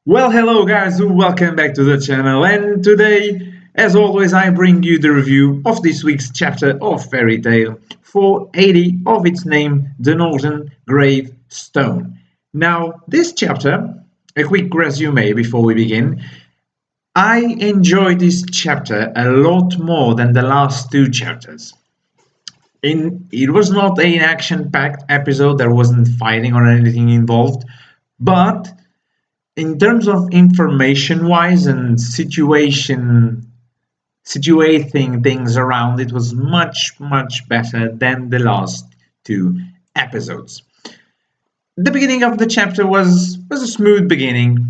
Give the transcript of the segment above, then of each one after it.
Well, hello guys, welcome back to the channel, and today, as always, I bring you the review of this week's chapter of Fairy Tale 480 of its name, The Northern Gravestone. Now, this chapter, a quick resume before we begin. I enjoyed this chapter a lot more than the last two chapters. It was not an action-packed episode, there wasn't fighting or anything involved, but in terms of information wise and situating things around, it was much better than the last two episodes. The beginning of the chapter was a smooth beginning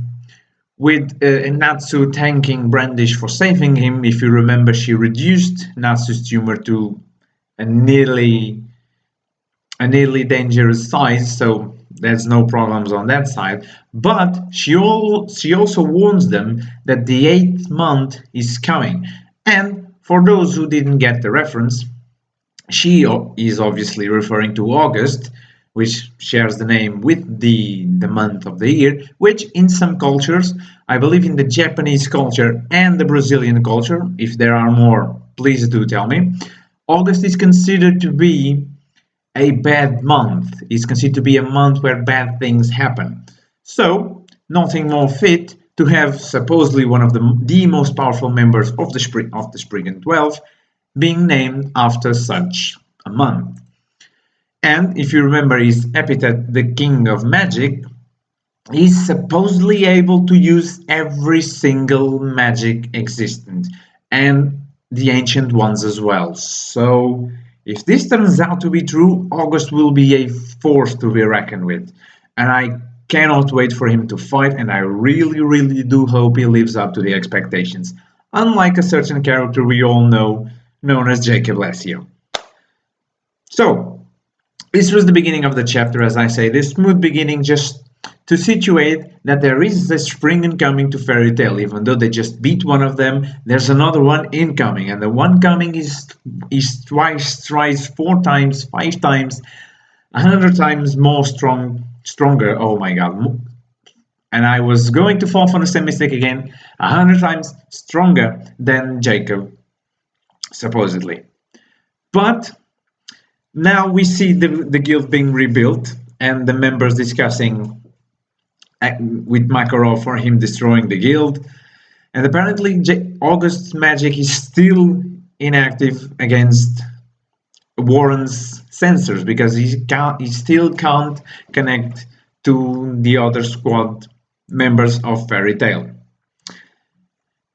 with Natsu thanking Brandish for saving him. If you remember, she reduced Natsu's tumor to a nearly dangerous size, so there's no problems on that side. But she also warns them that the 8th month is coming. And for those who didn't get the reference, she is obviously referring to August, which shares the name with the month of the year, which in some cultures, I believe in the Japanese culture and the Brazilian culture, if there are more, please do tell me, August is considered to be a bad month. It's considered to be a month where bad things happen. So, nothing more fit to have supposedly one of the most powerful members of the Spriggan 12 being named after such a month. And if you remember his epithet, the King of Magic, he's supposedly able to use every single magic existent, and the ancient ones as well. So, if this turns out to be true, August will be a force to be reckoned with. And I cannot wait for him to fight, and I really do hope he lives up to the expectations. Unlike a certain character we all know, known as Jacob Lessio. So, this was the beginning of the chapter, as I say, this smooth beginning just to situate that there is a Spriggan coming to Fairy Tale. Even though they just beat one of them, there's another one incoming, and the one coming is twice, thrice, four times, five times, 100 times more stronger. Oh my god. And I was going to fall for the same mistake again, 100 times stronger than Jacob, supposedly. But now we see the guild being rebuilt and the members discussing with Makarov for him destroying the guild. And apparently August's magic is still inactive against Warren's sensors because he still can't connect to the other squad members of Fairy Tale.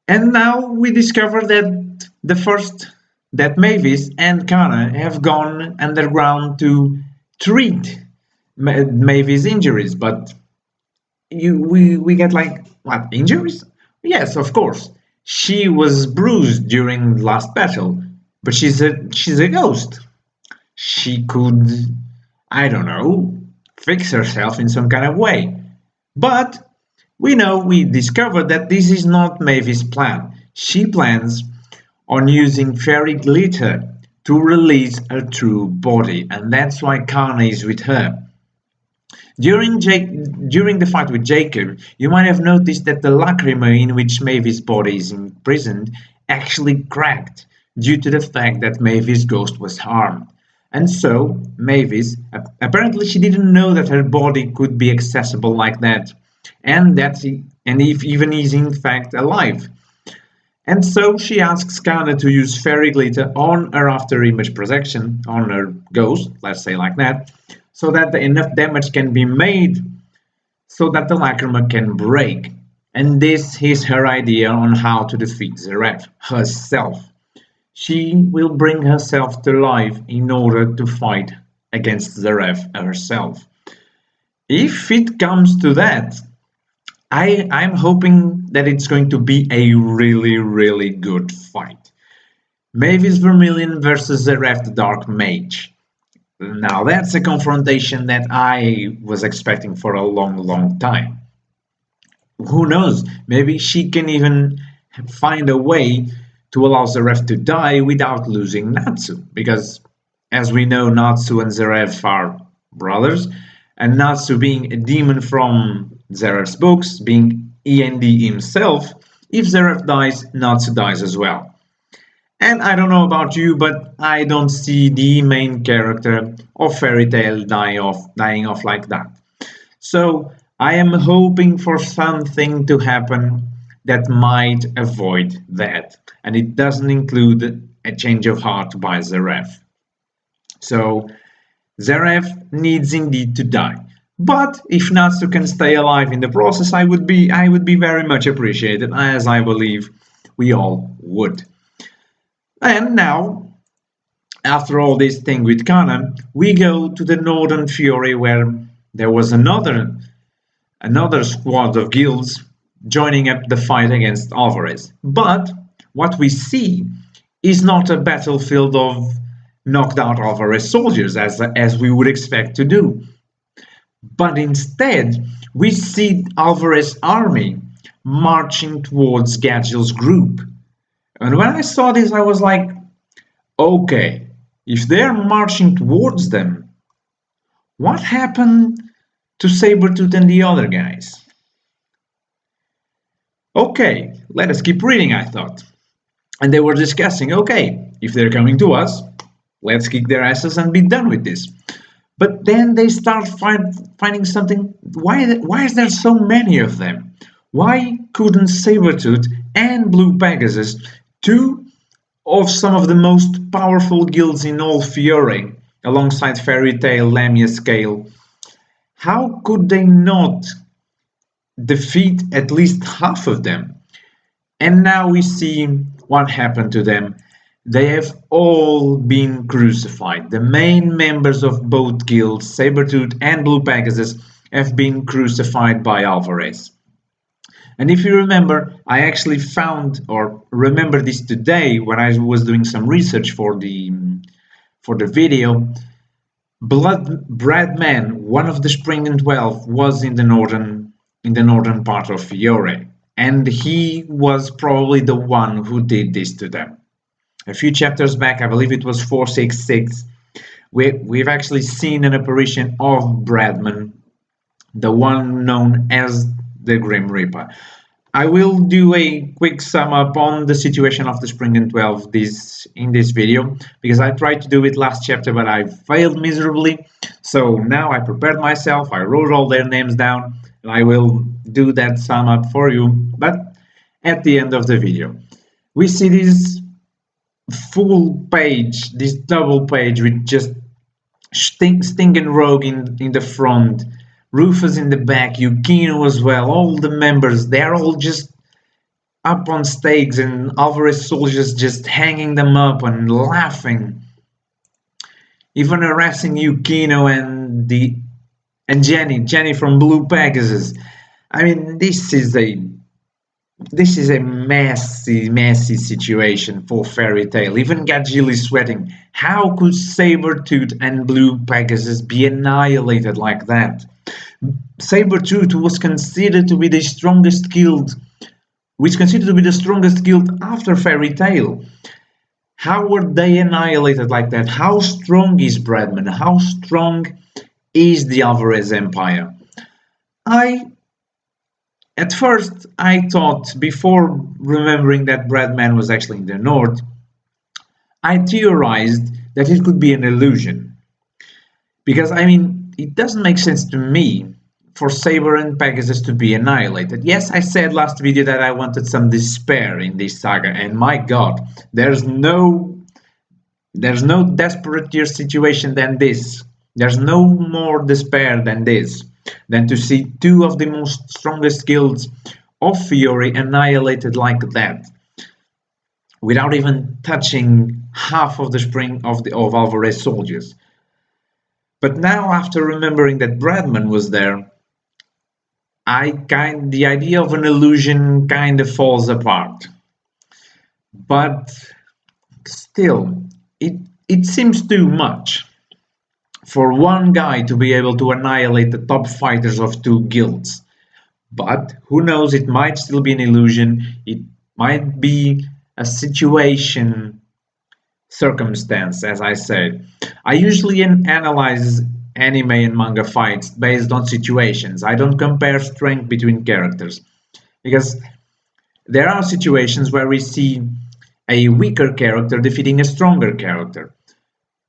And now we discover that Mavis and Kana have gone underground to treat Mavis' injuries, but we get like what, injuries? Yes, of course. She was bruised during last battle, but she's a ghost. She could, I don't know, fix herself in some kind of way. But we discovered that this is not Mavis' plan. She plans on using fairy glitter to release her true body, and that's why Kana is with her. During the fight with Jacob, you might have noticed that the lacrima in which Mavis' body is imprisoned actually cracked due to the fact that Mavis' ghost was harmed. And so, Mavis, apparently she didn't know that her body could be accessible like that, and if even is in fact alive. And so she asks Kana to use fairy glitter on her after image projection, on her ghost, let's say like that, so that enough damage can be made so that the lacrima can break. And this is her idea on how to defeat Zareth herself. She will bring herself to life in order to fight against Zareth herself. If it comes to that, I'm hoping that it's going to be a really good fight. Mavis Vermilion versus Zareth the Dark Mage. Now that's a confrontation that I was expecting for a long time. Who knows, maybe she can even find a way to allow Zareth to die without losing Natsu, because as we know, Natsu and Zareth are brothers, and Natsu being a demon from Zareth's books, being END himself. If Zeref dies, Natsu dies as well. And I don't know about you, but I don't see the main character of Fairy Tail dying off like that. So I am hoping for something to happen that might avoid that. And it doesn't include a change of heart by Zeref. So Zeref needs indeed to die. But if Natsu can stay alive in the process, I would be very much appreciated, as I believe we all would. And now, after all this thing with Kana, we go to the Northern Fury, where there was another squad of guilds joining up the fight against Alvarez. But what we see is not a battlefield of knocked out Alvarez soldiers as we would expect to do. But instead, we see Alvarez's army marching towards Gadgil's group. And when I saw this, I was like, okay, if they're marching towards them, what happened to SaberTooth and the other guys? Okay, let us keep reading, I thought. And they were discussing, okay, if they're coming to us, let's kick their asses and be done with this. But then they start finding something. Why is there so many of them? Why couldn't SaberTooth and Blue Pegasus, two of some of the most powerful guilds in all Fiore, alongside Fairy Tail, Lamia Scale, how could they not defeat at least half of them? And now we see what happened to them. They have all been crucified. The main members of both guilds, SaberTooth and Blue Pegasus, have been crucified by Alvarez. And if you remember, I actually found or remember this today when I was doing some research for the video. Bradman, one of the Spriggan 12, was in the northern part of Fiore, and he was probably the one who did this to them. A few chapters back, I believe it was 466, we've actually seen an apparition of Bradman, the one known as the Grim Reaper. I will do a quick sum up on the situation of the Spriggan 12 in this video, because I tried to do it last chapter, but I failed miserably. So now I prepared myself, I wrote all their names down, and I will do that sum up for you, but at the end of the video. We see this full page, this double page with just Sting and Rogue in the front, Rufus in the back, Yukino as well, all the members, they're all just up on stakes, and Alvarez soldiers just hanging them up and laughing, even harassing Yukino and Jenny from Blue Pegasus. I mean, this is a messy situation for Fairy Tail. Even Gadgil is sweating. How could SaberTooth and Blue Pegasus be annihilated like that? SaberTooth was considered to be the strongest guild, after Fairy Tail. How were they annihilated like that? How strong is Bradman? How strong is the Alvarez Empire? At first, I thought, before remembering that Bradman was actually in the north, I theorized that it could be an illusion. Because, I mean, it doesn't make sense to me for Saber and Pegasus to be annihilated. Yes, I said last video that I wanted some despair in this saga, and my god, there's no desperate situation than this. There's no more despair than this, than to see two of the most strongest guilds of Fiore annihilated like that, without even touching half of the spring of Alvarez soldiers. But now, after remembering that Bradman was there, the idea of an illusion kind of falls apart. But still, it seems too much for one guy to be able to annihilate the top fighters of two guilds. But who knows, it might still be an illusion, it might be a circumstance, as I said. I usually analyze anime and manga fights based on situations. I don't compare strength between characters. because there are situations where we see a weaker character defeating a stronger character.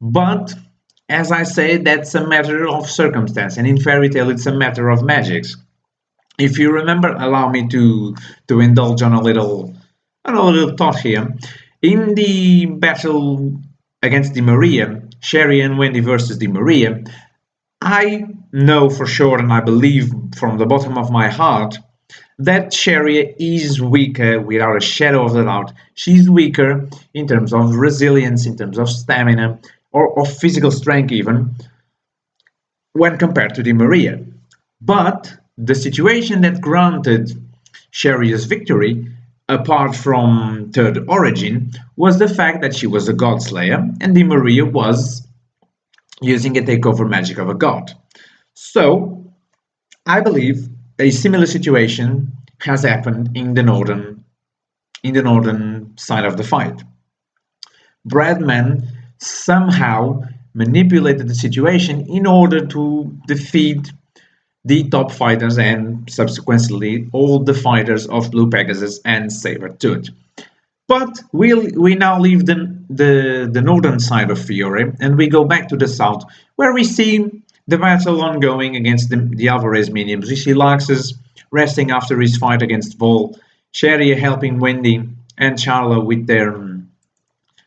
But as I say, that's a matter of circumstance, and in fairy tale, it's a matter of magics. If you remember, allow me to indulge on a little thought here. In the battle against the Maria, Sherry and Wendy versus the Maria, I know for sure, and I believe from the bottom of my heart, that Sherry is weaker without a shadow of a doubt. She's weaker in terms of resilience, in terms of stamina, or of physical strength, even when compared to the Maria. But the situation that granted Sherry's victory, apart from Third Origin, was the fact that she was a god slayer and the Maria was using a takeover magic of a god. So I believe a similar situation has happened in the northern side of the fight. Bradman somehow manipulated the situation in order to defeat the top fighters and subsequently all the fighters of Blue Pegasus and SaberTooth. But we now leave the northern side of Fiore and we go back to the south where we see the battle ongoing against the Alvarez minions. We see Laxus resting after his fight against Vol, Sherry helping Wendy and Charla with their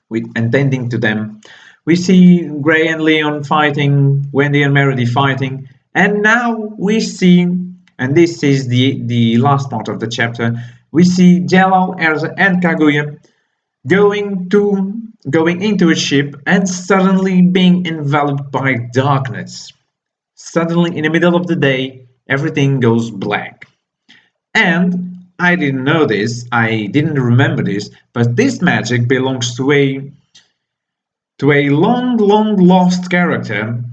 with attending to them. We see Gray and Leon fighting, Wendy and Meredith fighting, and now we see, and this is the last part of the chapter, we see Jelal, Erza, and Kaguya going into a ship and suddenly being enveloped by darkness. Suddenly, in the middle of the day, everything goes black. And I didn't know this, I didn't remember this, but this magic belongs to a long, long lost character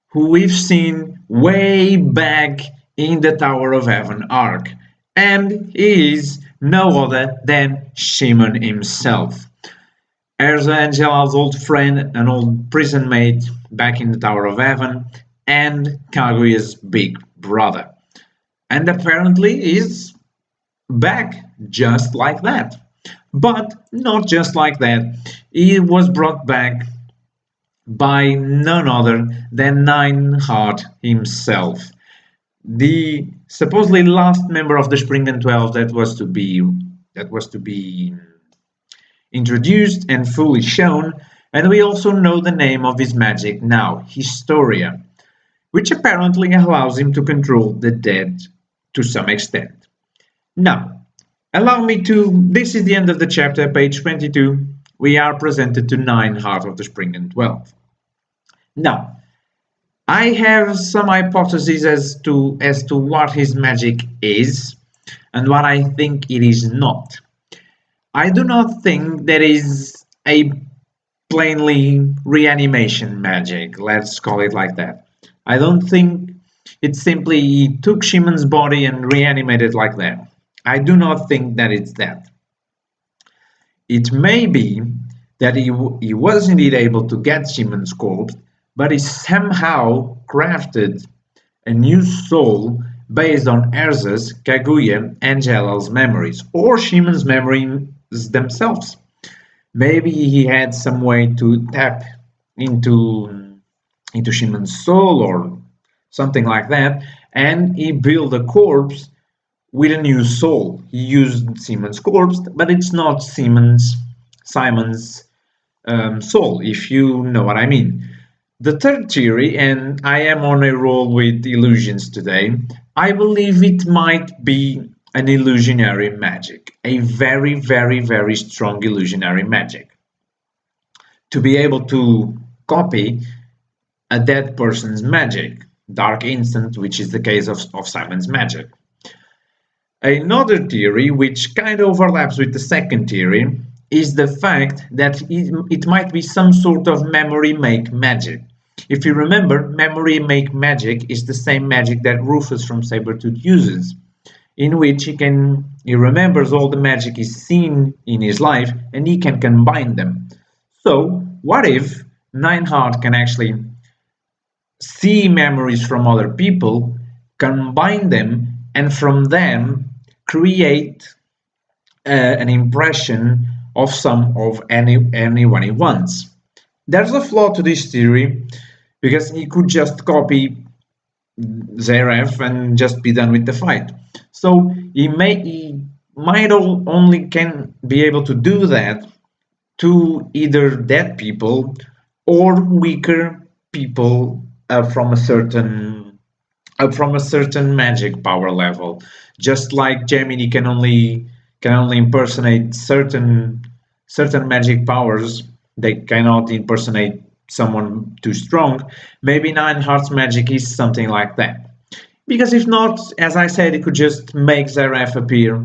who we've seen way back in the Tower of Heaven arc, and he is no other than Shimon himself. Erza and Jalal's old friend, an old prison mate back in the Tower of Heaven, and Kaguya's big brother. And apparently is back just like that. But not just like that. He was brought back by none other than Nineheart himself, the supposedly last member of the Spriggan 12 that was to be introduced and fully shown, and we also know the name of his magic now, Historia, which apparently allows him to control the dead to some extent. Now, allow me to. This is the end of the chapter, page 22. We are presented to Nineheart of the Spriggan 12. Now, I have some hypotheses as to what his magic is and what I think it is not. I do not think there is a plainly reanimation magic, let's call it like that. I don't think it's simply he took Shimon's body and reanimated like that. I do not think that it's that. It may be that he was indeed able to get Shimon's corpse, but he somehow crafted a new soul based on Erza's, Kaguya, and Jalal's memories, or Shimon's memories themselves. Maybe he had some way to tap into Shimon's soul or something like that, and he built a corpse with a new soul. He used Simon's corpse, but it's not Simon's soul, if you know what I mean. The third theory, and I am on a roll with illusions today, I believe it might be an illusionary magic, a very, very, very strong illusionary magic. To be able to copy a dead person's magic, Dark Instant, which is the case of Simon's magic. Another theory, which kind of overlaps with the second theory, is the fact that it might be some sort of memory make magic. If you remember, memory make magic is the same magic that Rufus from SaberTooth uses, in which he remembers all the magic he's seen in his life and he can combine them. So, what if Nineheart can actually see memories from other people, combine them, and from them create an impression of some of anyone he wants. There's a flaw to this theory because he could just copy Zverev and just be done with the fight. So he might only can be able to do that to either dead people or weaker people from a certain magic power level. Just like Gemini can only impersonate certain magic powers, they cannot impersonate someone too strong. Maybe Nine Hearts magic is something like that. Because if not, as I said, it could just make Zverev appear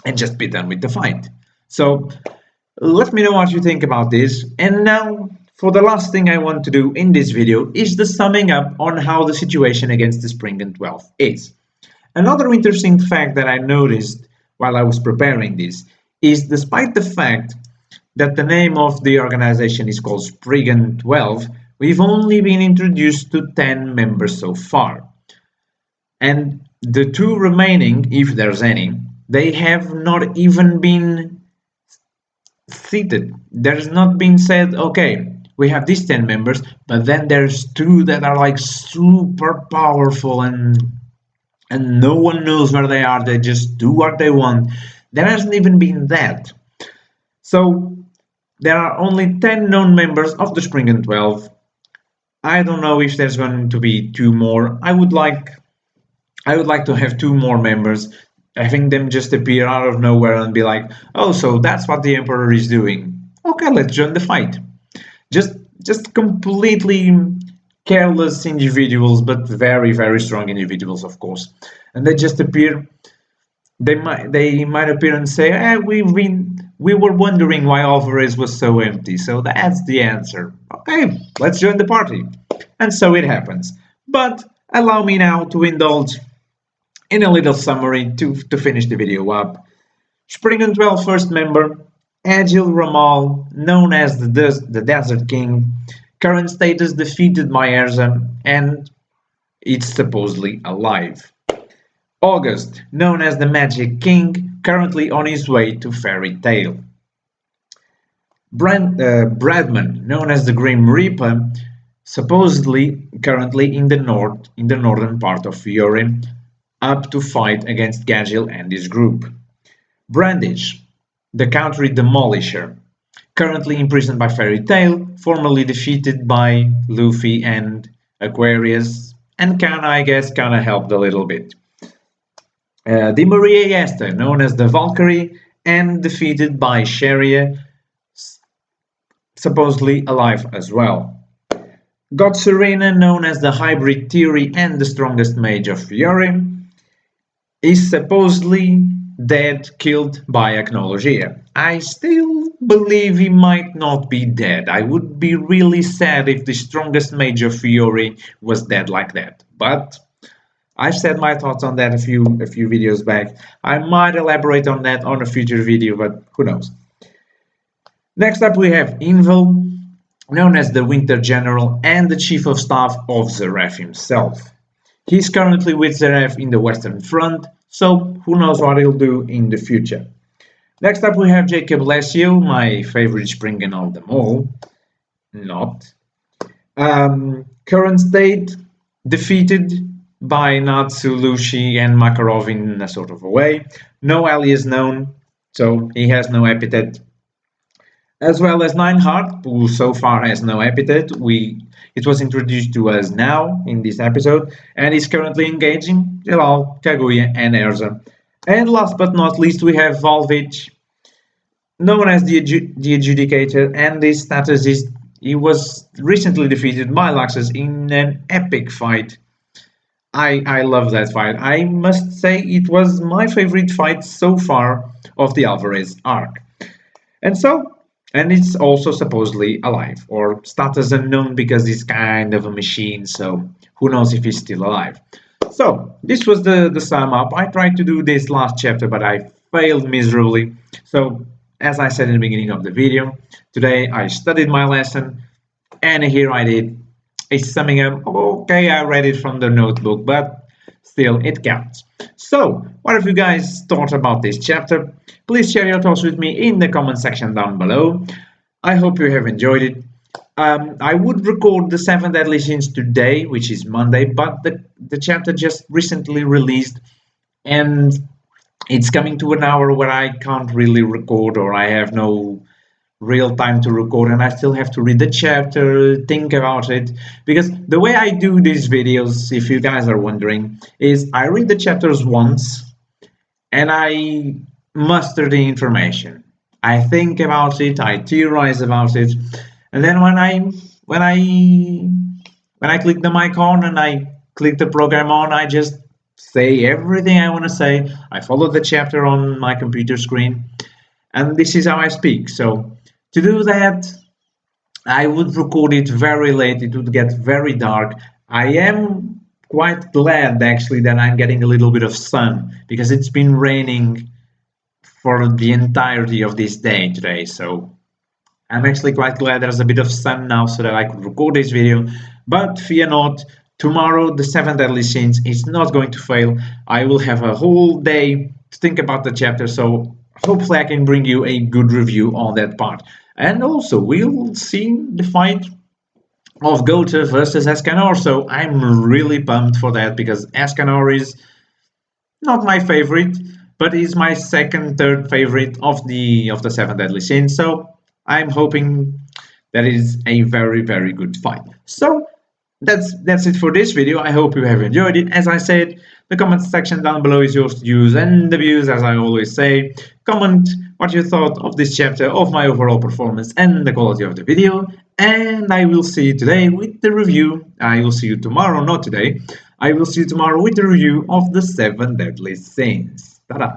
and just be done with the fight. So let me know what you think about this. And now, for the last thing I want to do in this video is the summing up on how the situation against the Spriggan 12 is. Another interesting fact that I noticed while I was preparing this is despite the fact that the name of the organization is called Spriggan 12, we've only been introduced to 10 members so far. And the two remaining, if there's any, they have not even been seated. There's not been said, okay, we have these 10 members, but then there's two that are like super powerful and no one knows where they are. They just do what they want. There hasn't even been that. So there are only 10 known members of the Spriggan 12. I don't know if there's going to be two more. I would like to have two more members, having them just appear out of nowhere and be like, oh, so that's what the Emperor is doing. Okay, let's join the fight. Just completely careless individuals, but very, very strong individuals, of course. And they just appear. They might appear and say, we were wondering why Alvarez was so empty, so that's the answer. Okay, let's join the party. And so it happens. But allow me now to indulge in a little summary to finish the video up. Spriggan 12 first member, Agile Ramal, known as the Desert King, current status defeated by Erza, and it's supposedly alive. August, known as the Magic King, currently on his way to Fairy Tale. Bradman, known as the Grim Reaper, supposedly currently in the northern part of Fiore, up to fight against Gagil and his group. Brandish, the Country Demolisher, currently imprisoned by Fairy Tail, formerly defeated by Luffy and Aquarius, and kinda helped a little bit. Di Maria Esther, known as the Valkyrie, and defeated by Sharia, supposedly alive as well. God Serena, known as the Hybrid Theory and the strongest mage of Fiore, is supposedly dead, killed by Acnologia. I still believe he might not be dead. I would be really sad if the strongest mage of Fiore was dead like that. But I've said my thoughts on that a few videos back. I might elaborate on that on a future video, but who knows. Next up we have Invel, known as the Winter General and the Chief of Staff of Zverev himself. He's currently with Zverev in the Western Front, so who knows what he'll do in the future. Next up we have Jacob Lesio, my favorite Spriggan of them all. Not. Current state, defeated by Natsu, Lushi, and Makarov in a sort of a way. No alias known, so he has no epithet. As well as Nineheart, who so far has no epithet. It was introduced to us now in this episode, and is currently engaging Jalal, Kaguya, and Erza. And last but not least, we have Volvich, known as the Adjudicator, and his status is he was recently defeated by Laxus in an epic fight. I love that fight. I must say it was my favorite fight so far of the Alvarez arc. And it's also supposedly alive, or status unknown because he's kind of a machine, so who knows if he's still alive. So, this was the sum up. I tried to do this last chapter, but I failed miserably. So, as I said in the beginning of the video, today I studied my lesson, and here I did a summing up. Okay, I read it from the notebook, but Still, it counts. So, what have you guys thought about this chapter? Please share your thoughts with me in the comment section down below. I hope you have enjoyed it. I would record the 7 Deadly Sins today, which is Monday, but the chapter just recently released, and it's coming to an hour where I can't really record, or I have no real time to record, and I still have to read the chapter, think about it, because the way I do these videos, if you guys are wondering, is I read the chapters once and I muster the information. I think about it, I theorize about it, and then when I click the mic on and I click the program on, I just say everything I want to say. I follow the chapter on my computer screen, and this is how I speak. So to do that, I would record it very late. It would get very dark. I am quite glad actually that I'm getting a little bit of sun because it's been raining for the entirety of this day today. So I'm actually quite glad there's a bit of sun now so that I could record this video. But fear not, tomorrow the 7 Deadly Sins is not going to fail. I will have a whole day to think about the chapter, so hopefully I can bring you a good review on that part. And also, we'll see the fight of Gotha versus Escanor, so I'm really pumped for that because Escanor is not my favorite, but is my second, third favorite of the 7 Deadly Sins. So I'm hoping that is a very, very good fight. So that's it for this video. I hope you have enjoyed it. As I said, the comment section down below is yours to use and abuse, as I always say. Comment what you thought of this chapter, of my overall performance and the quality of the video, and I will see you today with the review. I will see you tomorrow, not today. I will see you tomorrow with the review of the 7 Deadly Sins. Ta-da!